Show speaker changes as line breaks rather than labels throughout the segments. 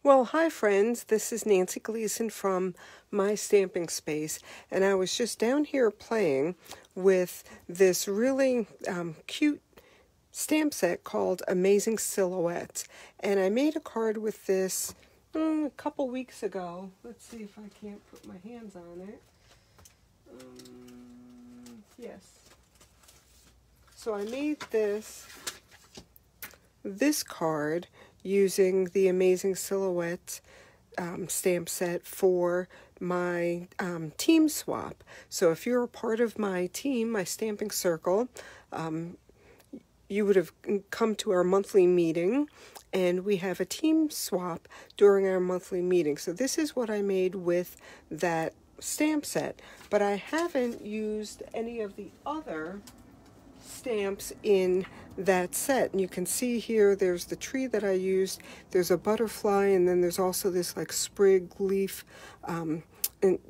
Well, hi friends, this is Nancy Gleason from My Stamping Space, and I was just down here playing with this really cute stamp set called Amazing Silhouettes, and I made a card with this a couple weeks ago. Let's see if I can't put my hands on it. Yes. So I made this card using the Amazing Silhouette stamp set for my team swap. So if you're a part of my team, my stamping circle, you would have come to our monthly meeting, and we have a team swap during our monthly meeting. So this is what I made with that stamp set, but I haven't used any of the other stamps in that set. And you can see here there's the tree that I used, there's a butterfly, and then there's also this like sprig leaf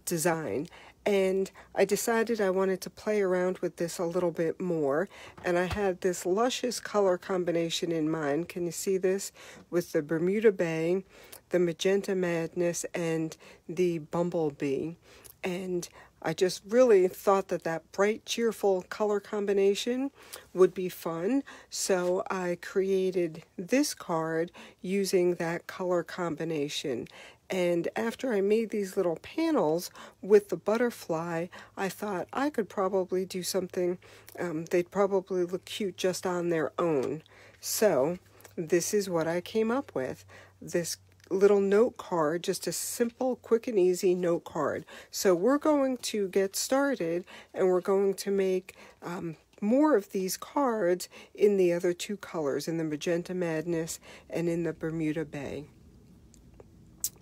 design. And I decided I wanted to play around with this a little bit more, and I had this luscious color combination in mind. Can you see this? With the Bermuda Bay, the Magenta Madness, and the Bumblebee. And I just really thought that that bright, cheerful color combination would be fun, so I created this card using that color combination. And after I made these little panels with the butterfly, I thought I could probably do something, they'd probably look cute just on their own. So this is what I came up with. This little note card, just a simple, quick and easy note card. So we're going to get started, and we're going to make more of these cards in the other two colors, in the Magenta Madness and in the Bermuda Bay.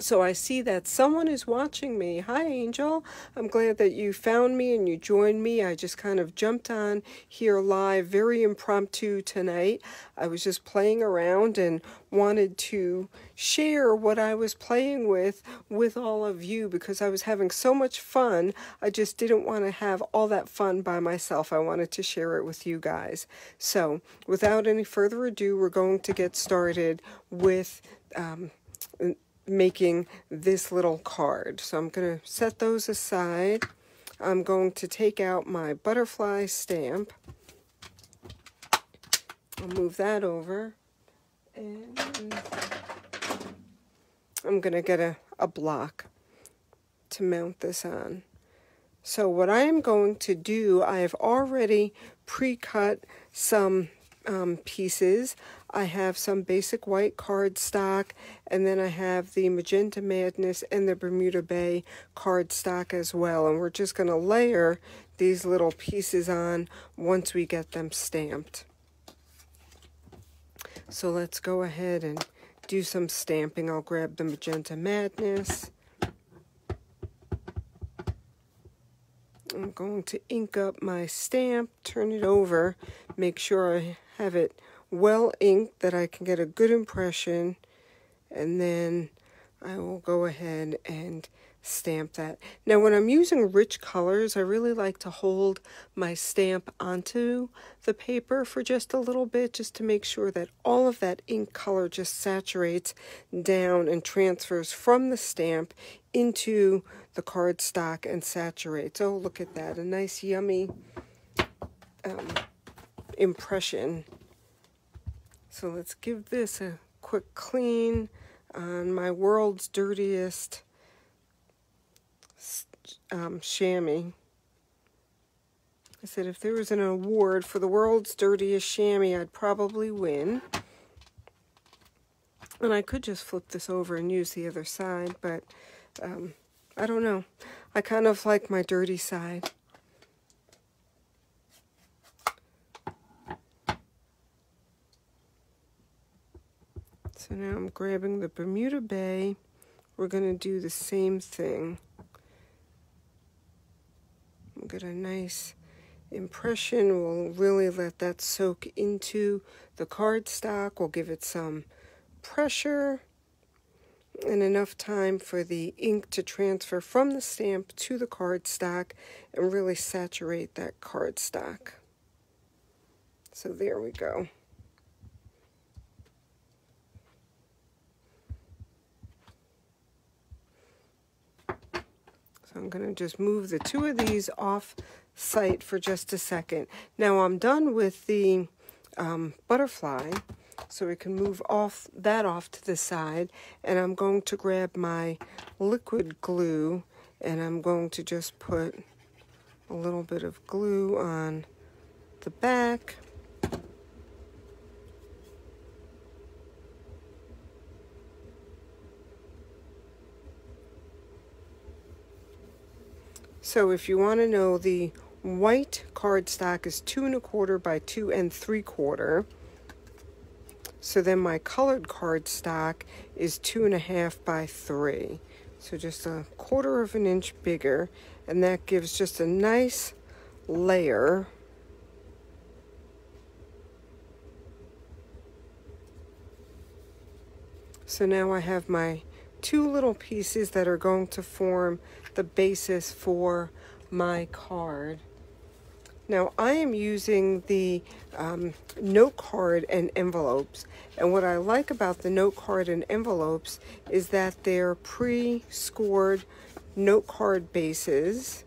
So I see that someone is watching me. Hi, Angel. I'm glad that you found me and you joined me. I just kind of jumped on here live, very impromptu tonight. I was just playing around and wanted to share what I was playing with all of you, because I was having so much fun. I just didn't want to have all that fun by myself. I wanted to share it with you guys. So without any further ado, we're going to get started with making this little card. So I'm going to set those aside. I'm going to take out my butterfly stamp. I'll move that over, and I'm going to get a block to mount this on. So what I am going to do, I have already pre-cut some pieces. I have some basic white cardstock, and then I have the Magenta Madness and the Bermuda Bay cardstock as well. And we're just going to layer these little pieces on once we get them stamped. So let's go ahead and do some stamping. I'll grab the Magenta Madness. I'm going to ink up my stamp, turn it over, make sure I have it well inked that I can get a good impression, and then I will go ahead and stamp that. Now when I'm using rich colors, I really like to hold my stamp onto the paper for just a little bit, just to make sure that all of that ink color just saturates down and transfers from the stamp into the cardstock and saturates. Oh, look at that, a nice yummy impression. So let's give this a quick clean on my world's dirtiest chamois. I said if there was an award for the world's dirtiest chamois, I'd probably win. And I could just flip this over and use the other side, but I don't know. I kind of like my dirty side. So now I'm grabbing the Bermuda Bay. We're going to do the same thing. We'll get a nice impression. We'll really let that soak into the cardstock. We'll give it some pressure and enough time for the ink to transfer from the stamp to the cardstock and really saturate that cardstock. So there we go. So I'm going to just move the two of these off site for just a second. Now I'm done with the butterfly, so we can move that off to the side, and I'm going to grab my liquid glue, and I'm going to just put a little bit of glue on the back. So if you want to know, the white cardstock is 2 1/4 by 2 3/4. So then my colored cardstock is 2 1/2 by 3. So just 1/4 of an inch bigger, and that gives just a nice layer. So now I have my two little pieces that are going to form the basis for my card. Now I am using the note card and envelopes, and what I like about the note card and envelopes is that they're pre-scored note card bases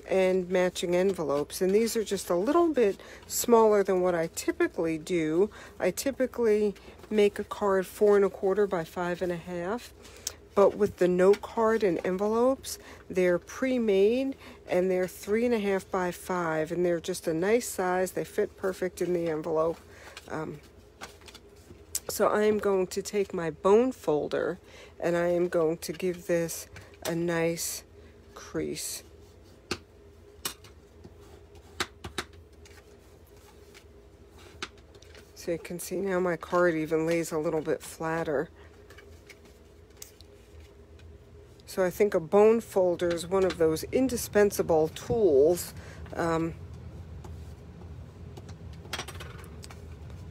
and matching envelopes, and these are just a little bit smaller than what I typically do. I typically make a card 4 1/4 by 5 1/2. But with the note card and envelopes, they're pre-made, and they're 3 1/2 by 5, and they're just a nice size. They fit perfect in the envelope. So I am going to take my bone folder, and I am going to give this a nice crease. So you can see now my card even lays a little bit flatter. So I think a bone folder is one of those indispensable tools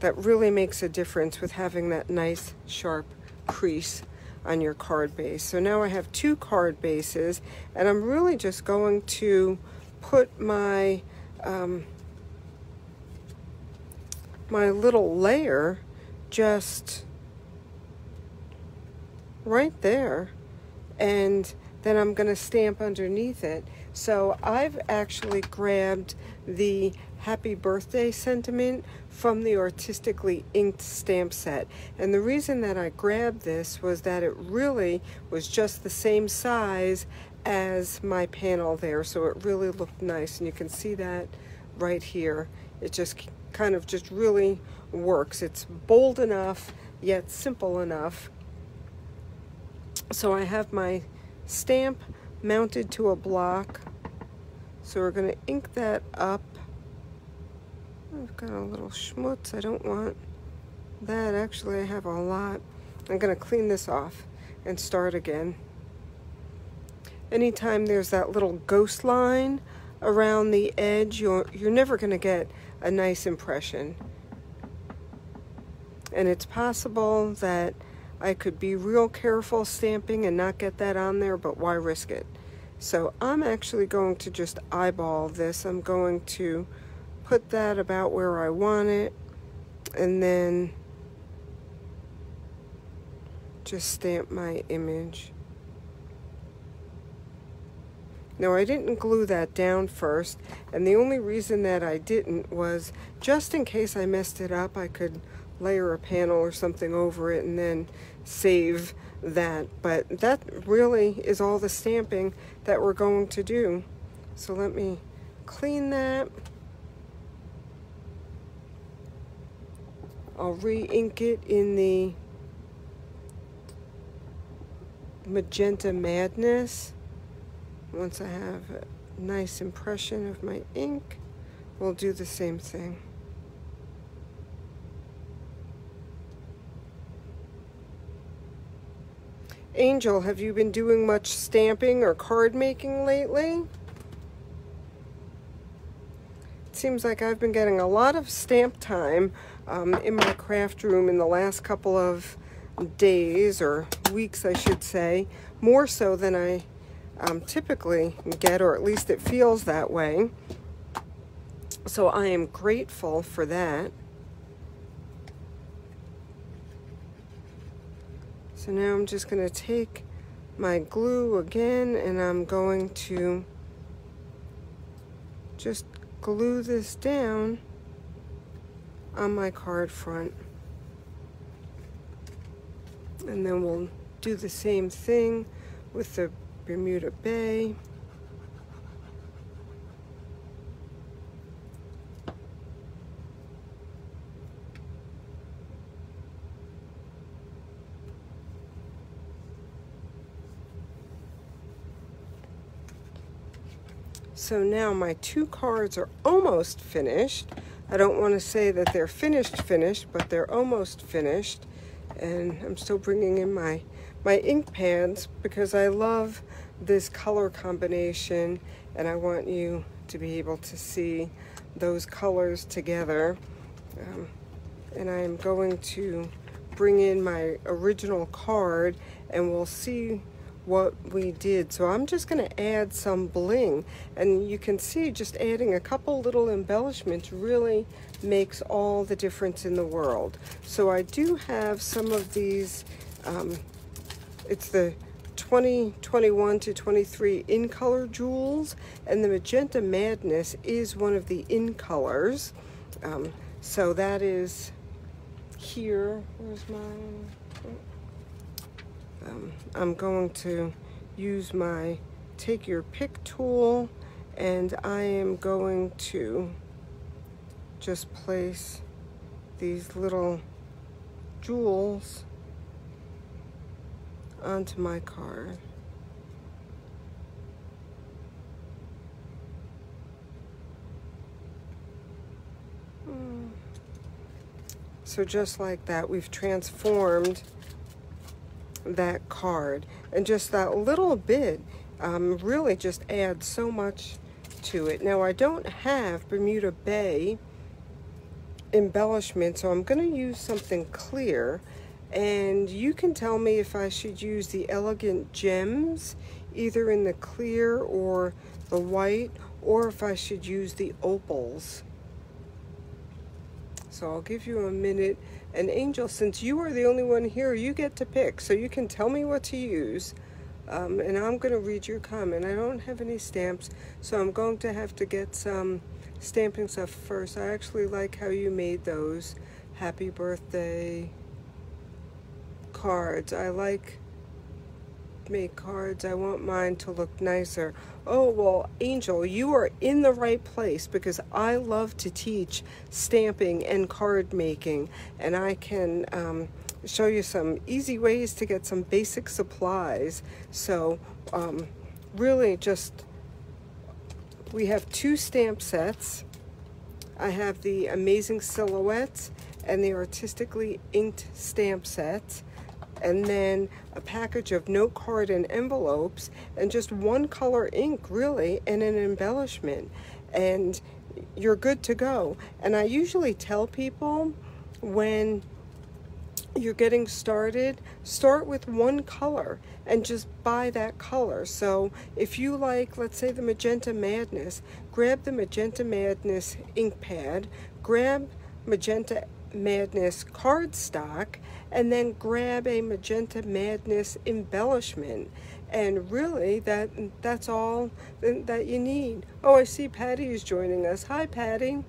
that really makes a difference with having that nice sharp crease on your card base. So now I have two card bases, and I'm really just going to put my my little layer just right there, and then I'm going to stamp underneath it. So I've actually grabbed the happy birthday sentiment from the Artistically inked stamp set, and the reason that I grabbed this was that it really was just the same size as my panel there, so it really looked nice, and you can see that right here. It just kind of just really works. It's bold enough yet simple enough. So I have my stamp mounted to a block, so we're going to ink that up. I've got a little schmutz. I don't want that. Actually, I have a lot. I'm going to clean this off and start again. Anytime there's that little ghost line around the edge, you're never going to get a nice impression. And it's possible that I could be real careful stamping and not get that on there, but why risk it? So I'm actually going to just eyeball this. I'm going to put that about where I want it, and then just stamp my image. Now I didn't glue that down first, and the only reason that I didn't was just in case I messed it up, I could layer a panel or something over it and then save that. But that really is all the stamping that we're going to do. So let me clean that. I'll re-ink it in the Magenta Madness. Once I have a nice impression of my ink, we'll do the same thing. Angel, have you been doing much stamping or card making lately? It seems like I've been getting a lot of stamp time in my craft room in the last couple of days, or weeks I should say, more so than I typically get, or at least it feels that way. So I am grateful for that. So now I'm just going to take my glue again, and I'm going to just glue this down on my card front. And then we'll do the same thing with the Bermuda Bay. So now my two cards are almost finished. I don't want to say that they're finished, but they're almost finished. And I'm still bringing in my ink pads because I love this color combination, and I want you to be able to see those colors together. And I'm going to bring in my original card, and we'll see what we did. So I'm just going to add some bling, and you can see just adding a couple little embellishments really makes all the difference in the world. So I do have some of these, it's the 2021 to 23 in color jewels, and the Magenta Madness is one of the in colors. So that is here. Where's mine? I'm going to use my take your pick tool, and I am going to just place these little jewels onto my card. So just like that, we've transformed that card, and just that little bit really just adds so much to it. Now I don't have Bermuda Bay embellishment, so I'm going to use something clear, and you can tell me if I should use the Elegant Gems either in the clear or the white, or if I should use the opals. So I'll give you a minute. And Angel, since you are the only one here, you get to pick, so you can tell me what to use. And I'm going to read your comment. I don't have any stamps, so I'm going to have to get some stamping stuff first. I actually like how you made those happy birthday cards. I like make cards. I want mine to look nicer. Oh, well, Angel, you are in the right place, because I love to teach stamping and card making, and I can show you some easy ways to get some basic supplies. So really just, we have two stamp sets. I have the Amazing Silhouettes and the Artistically Inked stamp set, and then a package of note card and envelopes, and just one color ink really, and an embellishment, and you're good to go. And I usually tell people, when you're getting started, start with one color and just buy that color. So if you like, let's say, the Magenta Madness, grab the Magenta Madness ink pad, grab Magenta Madness cardstock, and then grab a Magenta Madness embellishment, and really that's all that you need. Oh, I see Patty is joining us. Hi, Patty.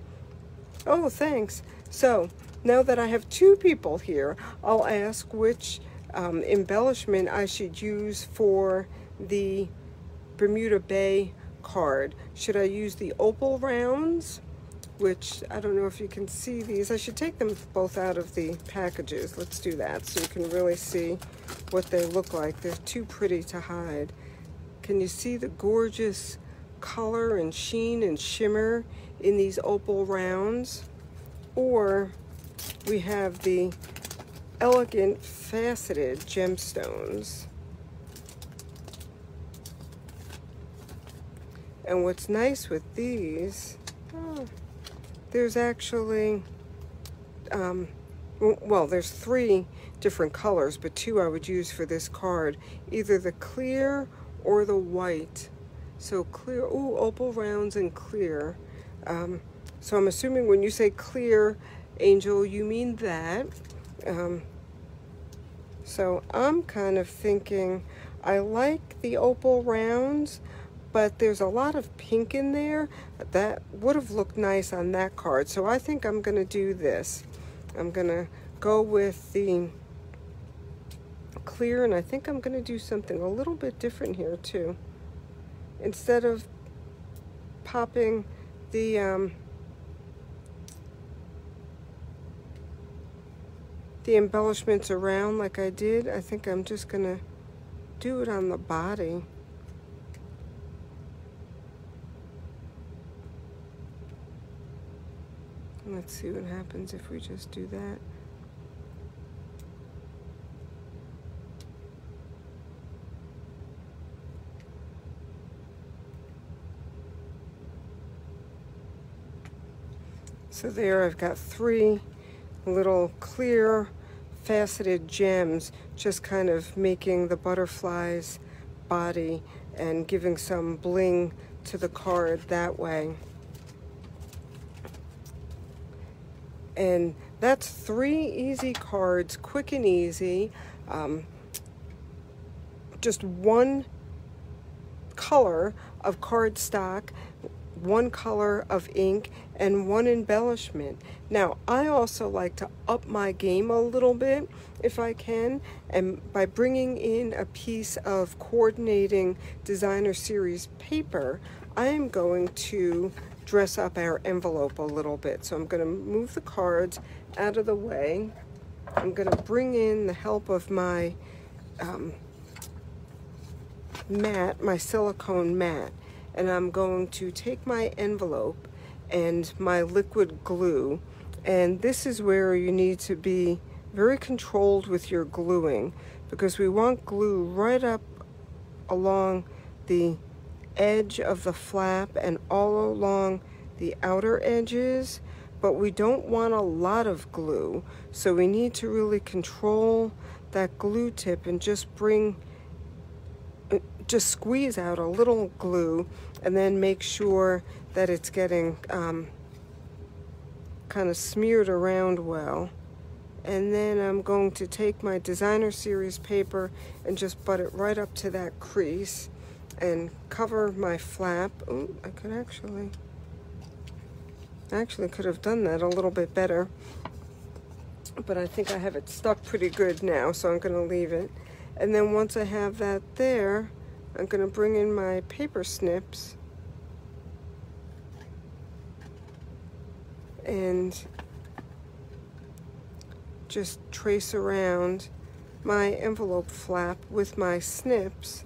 Oh, thanks. So now that I have two people here, I'll ask which embellishment I should use for the Bermuda Bay card. Should I use the Opal Rounds, which I don't know if you can see these. I should take them both out of the packages. Let's do that so you can really see what they look like. They're too pretty to hide. Can you see the gorgeous color and sheen and shimmer in these Opal Rounds? Or we have the Elegant Faceted Gemstones. And what's nice with these, there's actually, well, there's three different colors, but two I would use for this card, either the clear or the white. So clear, ooh, Opal Rounds and clear. So I'm assuming when you say clear, Angel, you mean that. So I'm kind of thinking I like the Opal Rounds, but there's a lot of pink in there that would have looked nice on that card. So I think I'm going to do this. I'm going to go with the clear, and I think I'm going to do something a little bit different here too. Instead of popping the embellishments around like I did, I think I'm just going to do it on the body. Let's see what happens if we just do that. So there I've got 3 little clear faceted gems, just kind of making the butterfly's body and giving some bling to the card that way. And that's 3 easy cards, quick and easy. Just 1 color of cardstock, 1 color of ink, and 1 embellishment. Now, I also like to up my game a little bit if I can, and by bringing in a piece of coordinating designer series paper, I am going to dress up our envelope a little bit. So I'm going to move the cards out of the way. I'm going to bring in the help of my mat, my silicone mat, and I'm going to take my envelope and my liquid glue, and this is where you need to be very controlled with your gluing, because we want glue right up along the edge of the flap and all along the outer edges, but we don't want a lot of glue, so we need to really control that glue tip and just squeeze out a little glue, and then make sure that it's getting kind of smeared around well. And then I'm going to take my designer series paper and just butt it right up to that crease and cover my flap. Ooh, I could actually could have done that a little bit better, but I think I have it stuck pretty good now, so I'm going to leave it. And then once I have that there, I'm going to bring in my paper snips and just trace around my envelope flap with my snips,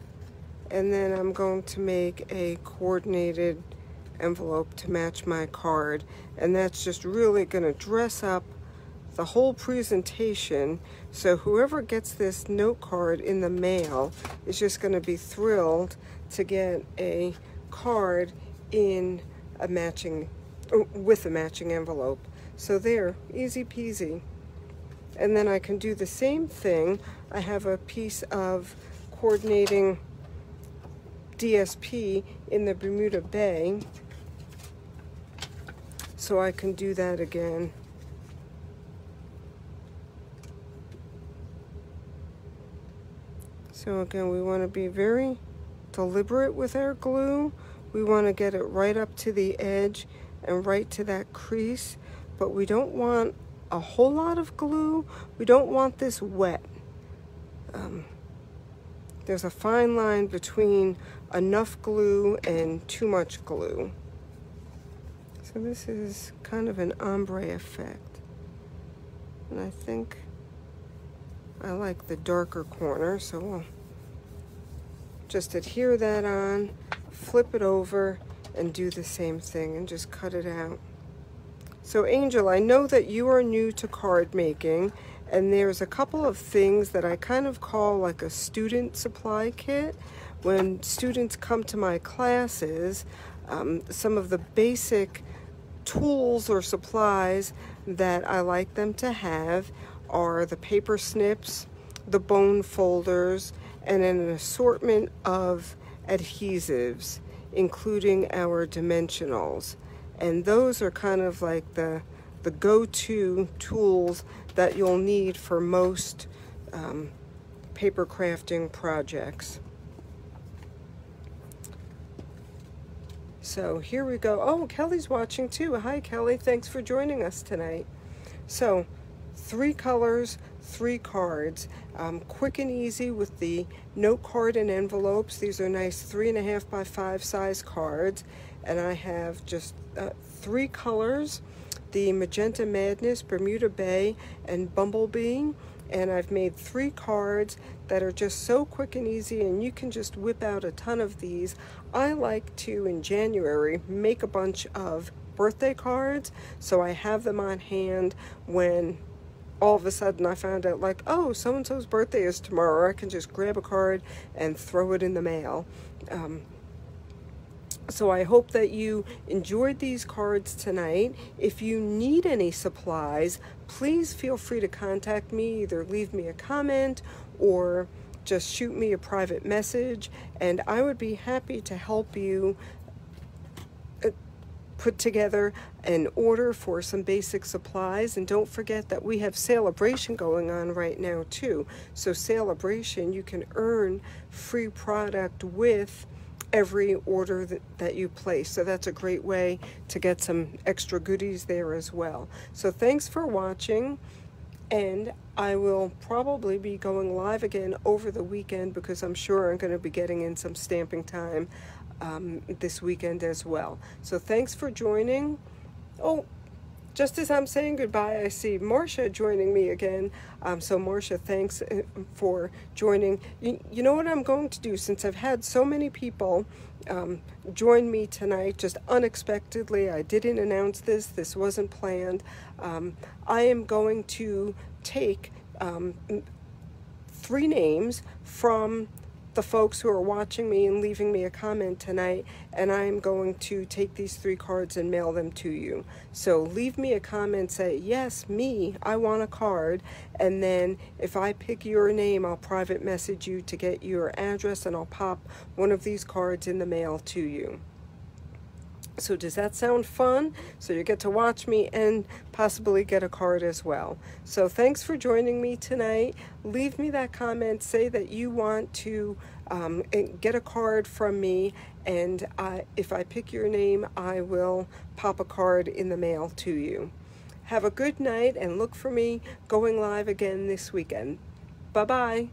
and then I'm going to make a coordinated envelope to match my card, and that's just really going to dress up the whole presentation, so whoever gets this note card in the mail is just going to be thrilled to get a card in a matching, with a matching envelope. So there, easy peasy. And then I can do the same thing. I have a piece of coordinating DSP in the Bermuda Bay, so I can do that again. So again, we want to be very deliberate with our glue. We want to get it right up to the edge and right to that crease, but we don't want a whole lot of glue. We don't want this wet. There's a fine line between enough glue and too much glue. So this is kind of an ombre effect. And I think I like the darker corner, so we'll just adhere that on, flip it over, and do the same thing and just cut it out. So Angel, I know that you are new to card making, and there's a couple of things that I kind of call like a student supply kit. When students come to my classes, some of the basic tools or supplies that I like them to have are the paper snips, the bone folders, and an assortment of adhesives, including our dimensionals. And those are kind of like the go-to tools that you'll need for most paper crafting projects. So here we go. Oh, Kelly's watching too. Hi, Kelly. Thanks for joining us tonight. So 3 colors, 3 cards. Quick and easy with the note card and envelopes. These are nice 3.5 by 5 size cards. And I have just 3 colors, the Magenta Madness, Bermuda Bay, and Bumblebee. And I've made 3 cards that are just so quick and easy, and you can just whip out a ton of these. I like to, in January, make a bunch of birthday cards, so I have them on hand when all of a sudden I found out, like, oh, so-and-so's birthday is tomorrow. I can just grab a card and throw it in the mail. So I hope that you enjoyed these cards tonight. If you need any supplies, please feel free to contact me. Either leave me a comment or just shoot me a private message, and I would be happy to help you put together an order for some basic supplies. And don't forget that we have Celebration going on right now too. So Celebration, you can earn free product with every order that you place. So that's a great way to get some extra goodies there as well. So thanks for watching, and I will probably be going live again over the weekend because I'm sure I'm going to be getting in some stamping time this weekend as well. So thanks for joining. Oh, just as I'm saying goodbye, I see Marcia joining me again. So Marcia, thanks for joining. You know what I'm going to do, since I've had so many people join me tonight just unexpectedly. I didn't announce this. This wasn't planned. I am going to take 3 names from the folks who are watching me and leaving me a comment tonight, and I'm going to take these 3 cards and mail them to you. So leave me a comment, say, yes, me, I want a card, and then if I pick your name, I'll private message you to get your address, and I'll pop one of these cards in the mail to you. So does that sound fun? So you get to watch me and possibly get a card as well. So thanks for joining me tonight. Leave me that comment. Say that you want to get a card from me, and if I pick your name, I will pop a card in the mail to you. Have a good night, and look for me going live again this weekend. Bye-bye.